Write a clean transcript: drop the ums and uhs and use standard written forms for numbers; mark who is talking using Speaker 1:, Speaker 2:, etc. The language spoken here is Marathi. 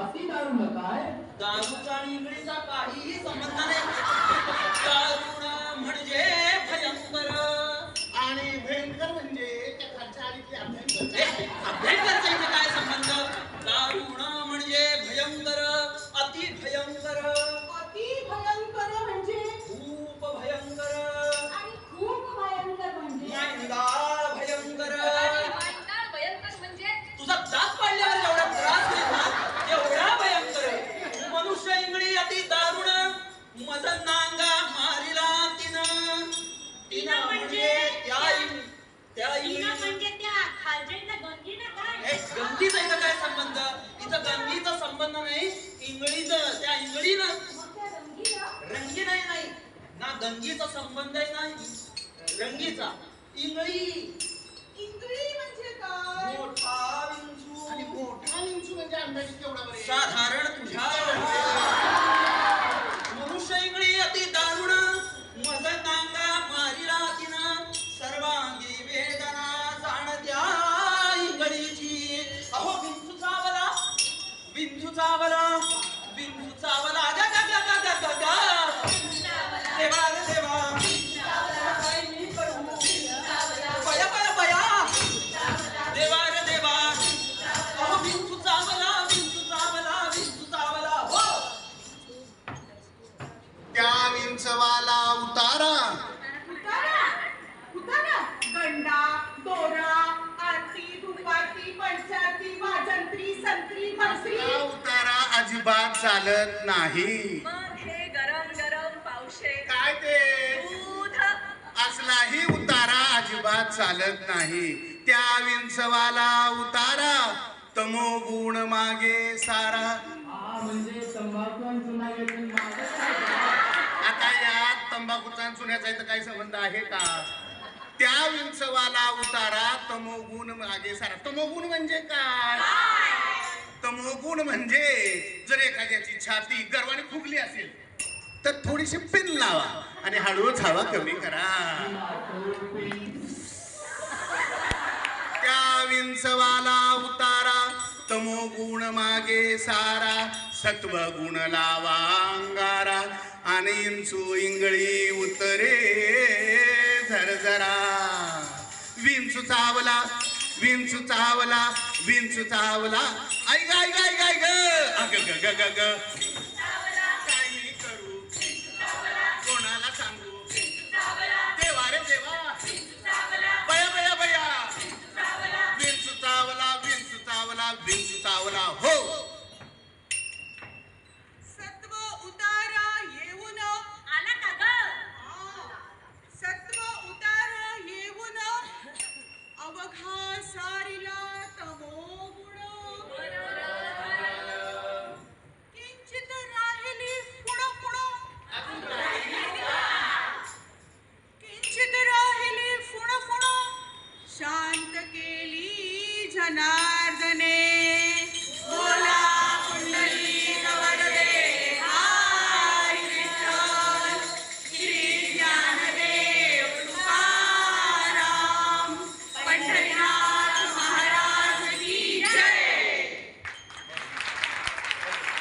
Speaker 1: अति दारुण काय?
Speaker 2: दारूचा आणि इंगळीचा काहीही संबंध नाही. दारुण म्हणजे भयंकर
Speaker 3: आणि भयंकर म्हणजे त्या खालच्या आळीतली अभ्यंकर.
Speaker 2: अभ्यंकरचा इथे काय संबंध? दारुण म्हणजे भयंकर, अति भयंकर.
Speaker 4: अति भयंकर म्हणजे
Speaker 2: खूप भयंकर.
Speaker 4: आणि खूप भयंकर म्हणजे
Speaker 2: मांडाळ भयंकर.
Speaker 4: मांडाळ भयंकर म्हणजे
Speaker 2: तुझा दात पाडल्यावर एवढा त्रास होईल ना, एवढा भयंकर. मनुष्य इंगळी अति दारुण, मज नांगा मारिला तिनं. तिनं म्हणजे त्या इंगळी
Speaker 4: म्हणजे त्या खालच्या गंगीना काय
Speaker 2: गंगीचा इथं काय संबंध? इथं गंगीचा संबंध नाही, इंगळीचं. त्या इंगळीनं रंगी नाही ना, गंगीचा संबंध आहे ना रंगीचा. इंगळी
Speaker 4: इंगळी म्हणजे काय
Speaker 2: मोठा विंचू.
Speaker 3: आणि मोठा विंचू म्हणजे अंदाजे केवढा बरे?
Speaker 2: साधारण तुझ्या मनुष्य इंगळी अति दारुण, मज नांगा मारिला तिनं. सर्वांगी वेदना जाणत्या इंगळीची. अहो विंचू चावला, विंचू चावला, विंचू चावला. गा गा गा गा गा गा गा. देवा रे देवा, बया बया बया, देवा रे देवा. अहो विंचू चावला, विंचू चावला, विंचू चावला. हो
Speaker 3: त्या विंचवाला उतारा.
Speaker 4: उतारा गंडा दोरा आरती धुपाती पंचारती वाजंत्री संत्री बसरी.
Speaker 3: हा उतारा अजिबात चालत नाही.
Speaker 4: मग हे गरम गरम पावशे
Speaker 3: काय ते?
Speaker 4: दूध
Speaker 3: असलाही उतारा अजिबात चालत नाही. त्या विंचवाला उतारा तमोगुण मागे सारा.
Speaker 1: म्हणजे तंबाखू आणि चुना घेऊन मागं काय?
Speaker 3: आता यात तंबाखूचा आणि चुन्याचा इथं काही संबंध आहे का? त्या विंचवाला उतारा तमोगुण मागे सारा. तमोगुण म्हणजे काय? तमोगुण म्हणजे जर एखाद्याची छाती गर्वाने फुगली असेल तर थोडीशी पिन लावा आणि हळूच हवा कमी करा. त्या विंचवाला उतारा तमोगुण मागे सारा. सत्वगुण लावा अंगारा आणि इंचू इंगळी उतरे झरझरा. विंचू चावला, विंचू चावला, विंचू चावला. ऐक ऐक ऐक ऐक अग ग ग ग ग